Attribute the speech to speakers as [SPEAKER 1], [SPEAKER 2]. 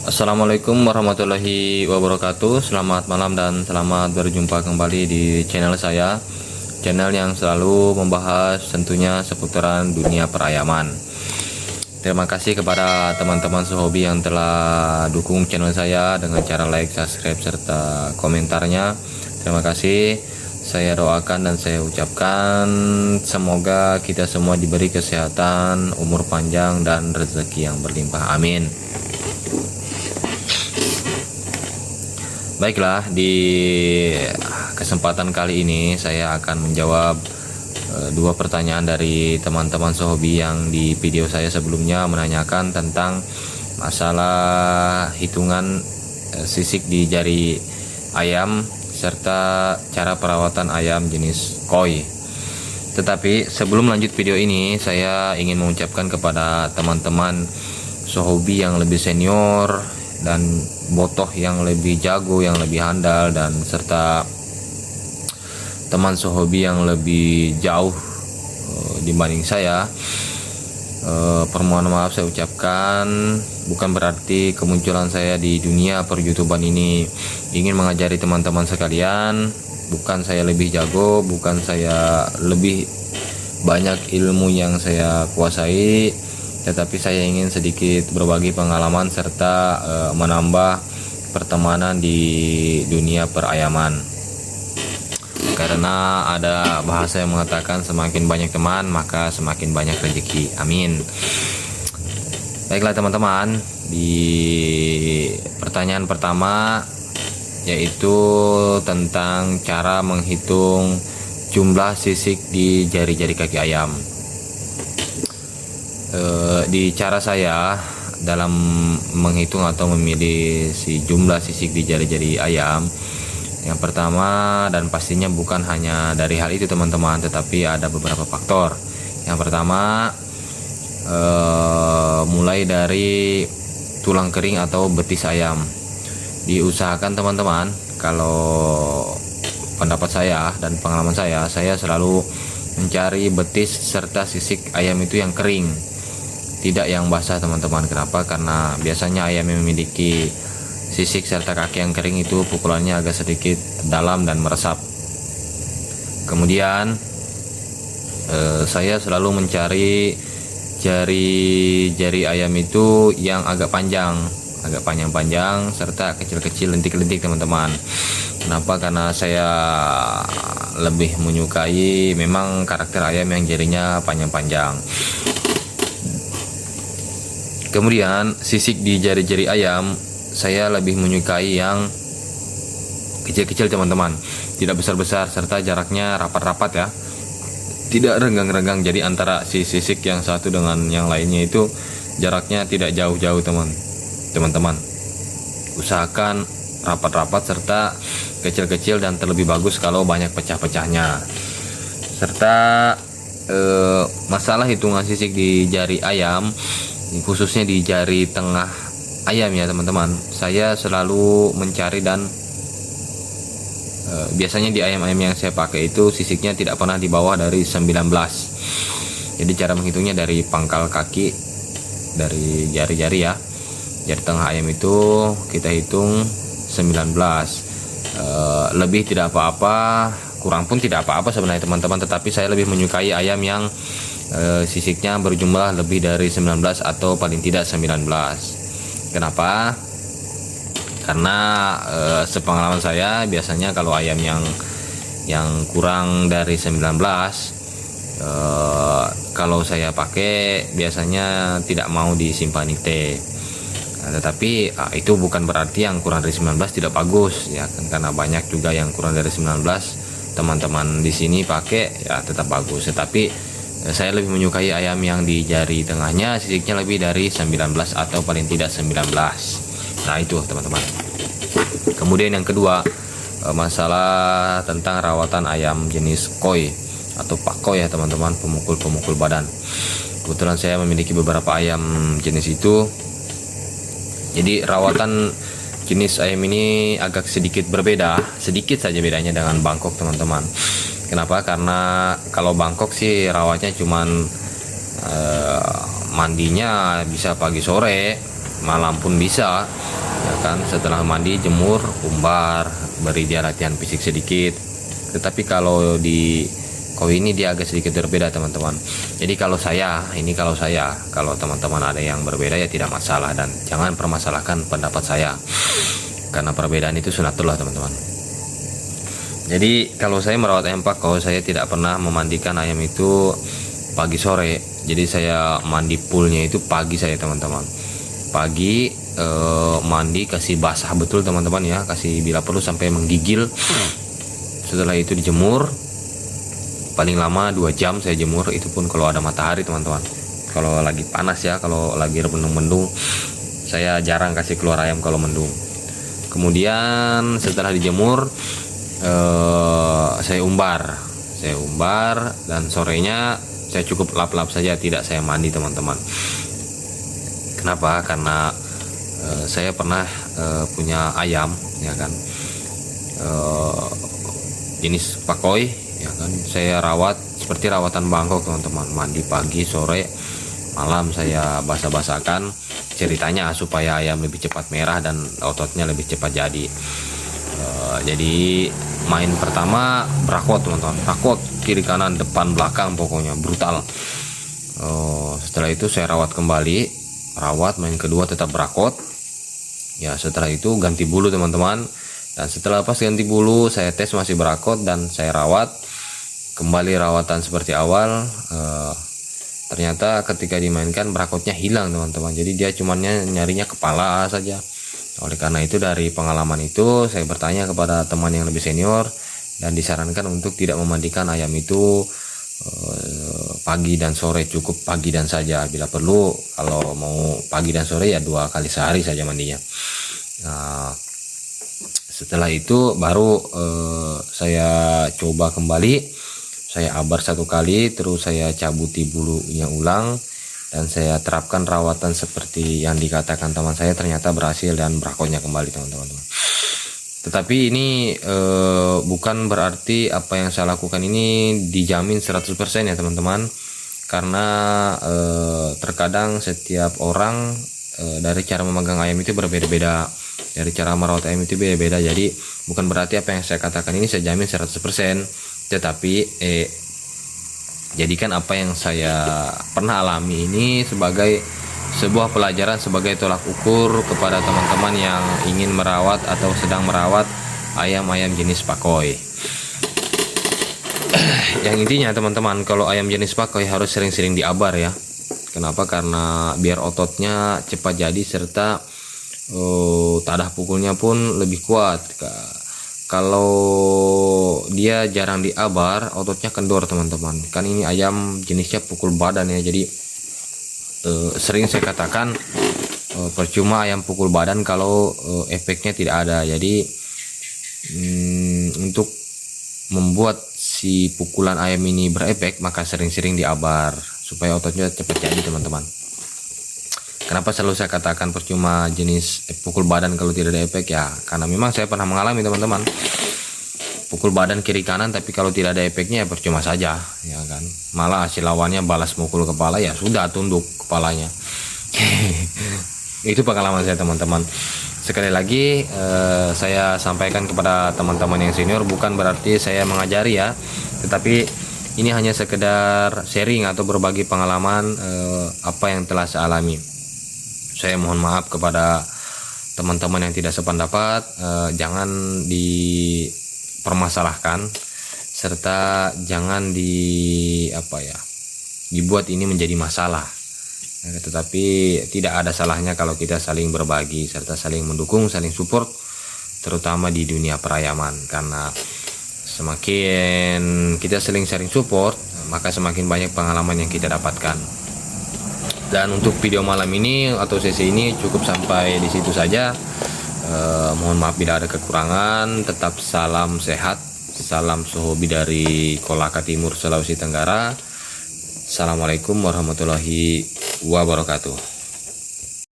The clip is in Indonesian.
[SPEAKER 1] Assalamualaikum warahmatullahi wabarakatuh. Selamat malam dan selamat berjumpa kembali di channel saya, channel yang selalu membahas tentunya seputaran dunia perayaman. Terima kasih kepada teman-teman sehobi yang telah dukung channel saya dengan cara like, subscribe, serta komentarnya. Terima kasih. Saya doakan dan saya ucapkan semoga kita semua diberi kesehatan, umur panjang, dan rezeki yang berlimpah. Amin. Baiklah, di kesempatan kali ini saya akan menjawab dua pertanyaan dari teman-teman sehobi yang di video saya sebelumnya menanyakan tentang masalah hitungan sisik di jari ayam serta cara perawatan ayam jenis koi. Tetapi sebelum lanjut video ini, saya ingin mengucapkan kepada teman-teman sehobi yang lebih senior dan botoh yang lebih jago, yang lebih handal, dan serta teman sehobi yang lebih jauh dibanding saya, permohonan maaf saya ucapkan. Bukan berarti kemunculan saya di dunia per-YouTuber ini ingin mengajari teman-teman sekalian. Bukan saya lebih jago, bukan saya lebih banyak ilmu yang saya kuasai, tetapi saya ingin sedikit berbagi pengalaman serta menambah pertemanan di dunia perayaman. Karena ada bahasa yang mengatakan semakin banyak teman maka semakin banyak rezeki. Amin. Baiklah teman-teman, di pertanyaan pertama yaitu tentang cara menghitung jumlah sisik di jari-jari kaki ayam. Di cara saya dalam menghitung atau memilih si jumlah sisik di jari-jari ayam, yang pertama dan pastinya bukan hanya dari hal itu teman-teman, tetapi ada beberapa faktor. Yang pertama, mulai dari tulang kering atau betis ayam. Diusahakan teman-teman, kalau pendapat saya dan pengalaman saya selalu mencari betis serta sisik ayam itu yang kering, tidak yang basah teman-teman. Kenapa? Karena biasanya ayam yang memiliki sisik serta kaki yang kering itu pukulannya agak sedikit dalam dan meresap. Kemudian saya selalu mencari jari ayam itu yang agak panjang serta kecil-kecil, lentik-lentik teman-teman. Kenapa? Karena saya lebih menyukai memang karakter ayam yang jarinya panjang-panjang. Kemudian sisik di jari-jari ayam saya lebih menyukai yang kecil-kecil teman-teman, tidak besar-besar, serta jaraknya rapat-rapat ya, tidak renggang-renggang. Jadi antara si sisik yang satu dengan yang lainnya itu jaraknya tidak jauh-jauh teman-teman. Usahakan rapat-rapat serta kecil-kecil, dan terlebih bagus kalau banyak pecah-pecahnya. Serta masalah hitungan sisik di jari ayam, khususnya di jari tengah ayam ya teman-teman, saya selalu mencari dan biasanya di ayam-ayam yang saya pakai itu sisiknya tidak pernah di bawah dari 19. Jadi cara menghitungnya dari pangkal kaki, dari jari-jari ya, jari tengah ayam itu kita hitung 19. Lebih tidak apa-apa, kurang pun tidak apa-apa sebenarnya teman-teman, tetapi saya lebih menyukai ayam yang sisiknya berjumlah lebih dari 19 atau paling tidak 19. Kenapa? Karena sepengalaman saya biasanya kalau ayam yang kurang dari 19, kalau saya pakai biasanya tidak mau disimpan IT. Tetapi itu bukan berarti yang kurang dari 19 tidak bagus ya kan, karena banyak juga yang kurang dari 19 teman-teman di sini pakai ya tetap bagus. Tetapi saya lebih menyukai ayam yang di jari tengahnya sisiknya lebih dari 19 atau paling tidak 19. Nah itu teman-teman. Kemudian yang kedua, masalah tentang rawatan ayam jenis koi atau pakoi ya teman-teman, pemukul badan. Kebetulan saya memiliki beberapa ayam jenis itu. Jadi rawatan jenis ayam ini agak sedikit berbeda, sedikit saja bedanya dengan Bangkok teman-teman. Kenapa? Karena kalau Bangkok sih rawatnya cuman mandinya bisa pagi sore, malam pun bisa, ya kan. Setelah mandi jemur, umbar, beri dia latihan fisik sedikit. Tetapi kalau di koi ini dia agak sedikit berbeda teman-teman. Jadi kalau saya, kalau teman-teman ada yang berbeda ya tidak masalah, dan jangan permasalahkan pendapat saya, karena perbedaan itu sunatullah teman-teman. Jadi kalau saya merawat ayam pakau, saya tidak pernah memandikan ayam itu pagi sore. Jadi saya mandi poolnya itu pagi saya teman-teman. Pagi mandi, kasih basah betul teman-teman ya, kasih bila perlu sampai menggigil. Setelah itu dijemur, paling lama 2 jam saya jemur, itu pun kalau ada matahari teman-teman. Kalau lagi panas ya, kalau lagi mendung-mendung saya jarang kasih keluar ayam kalau mendung. Kemudian setelah dijemur saya umbar, dan sorenya saya cukup lap-lap saja, tidak saya mandi teman-teman. Kenapa? Karena saya pernah punya ayam, ya kan, jenis pakoi, ya kan. Saya rawat seperti rawatan Bangkok teman-teman, mandi pagi, sore, malam saya basah-basahkan. Ceritanya supaya ayam lebih cepat merah dan ototnya lebih cepat jadi. Jadi main pertama berakot teman-teman, berakot kiri kanan depan belakang, pokoknya brutal. Setelah itu saya rawat kembali, main kedua tetap berakot. Ya setelah itu ganti bulu teman-teman, dan setelah pas ganti bulu saya tes masih berakot dan saya rawat kembali, rawatan seperti awal. Ternyata ketika dimainkan berakotnya hilang teman-teman, jadi dia cumannya nyarinya kepala saja. Oleh karena itu, dari pengalaman itu saya bertanya kepada teman yang lebih senior dan disarankan untuk tidak memandikan ayam itu pagi dan sore, cukup pagi dan saja. Bila perlu kalau mau pagi dan sore ya 2 kali sehari saja mandinya. Nah, setelah itu baru saya coba kembali, saya abar 1 kali, terus saya cabuti bulunya ulang, dan saya terapkan rawatan seperti yang dikatakan teman saya. Ternyata berhasil dan berakotnya kembali teman-teman. Tetapi ini bukan berarti apa yang saya lakukan ini dijamin 100% ya teman-teman, karena terkadang setiap orang dari cara memegang ayam itu berbeda-beda, dari cara merawat ayam itu beda-beda. Jadi bukan berarti apa yang saya katakan ini saya jamin 100%, tetapi jadikan apa yang saya pernah alami ini sebagai sebuah pelajaran, sebagai tolak ukur kepada teman-teman yang ingin merawat atau sedang merawat ayam-ayam jenis pakoi. Yang intinya teman-teman, kalau ayam jenis pakoi harus sering-sering diabar ya. Kenapa? Karena biar ototnya cepat jadi, serta tadah pukulnya pun lebih kuat. Kalau dia jarang diabar, ototnya kendor teman-teman. Kan ini ayam jenisnya pukul badan ya, jadi sering saya katakan percuma ayam pukul badan kalau efeknya tidak ada. Jadi untuk membuat si pukulan ayam ini berefek, maka sering-sering diabar supaya ototnya cepat jadi teman-teman. Kenapa selalu saya katakan percuma jenis pukul badan kalau tidak ada efek ya? Karena memang saya pernah mengalami teman-teman, pukul badan kiri kanan tapi kalau tidak ada efeknya ya percuma saja, ya kan. Malah hasil lawannya balas mukul kepala, ya sudah tunduk kepalanya. Itu pengalaman saya teman-teman. Sekali lagi saya sampaikan kepada teman-teman yang senior, bukan berarti saya mengajari ya, tetapi ini hanya sekedar sharing atau berbagi pengalaman apa yang telah saya alami. Saya mohon maaf kepada teman-teman yang tidak sependapat, jangan dipermasalahkan, serta jangan dibuat ini menjadi masalah. Tetapi tidak ada salahnya kalau kita saling berbagi serta saling mendukung, saling support, terutama di dunia perayaman. Karena semakin kita saling support, maka semakin banyak pengalaman yang kita dapatkan. Dan untuk video malam ini atau sesi ini cukup sampai di situ saja. Mohon maaf bila ada kekurangan. Tetap salam sehat, salam sehobi dari Kolaka Timur, Sulawesi Tenggara. Assalamualaikum warahmatullahi wabarakatuh.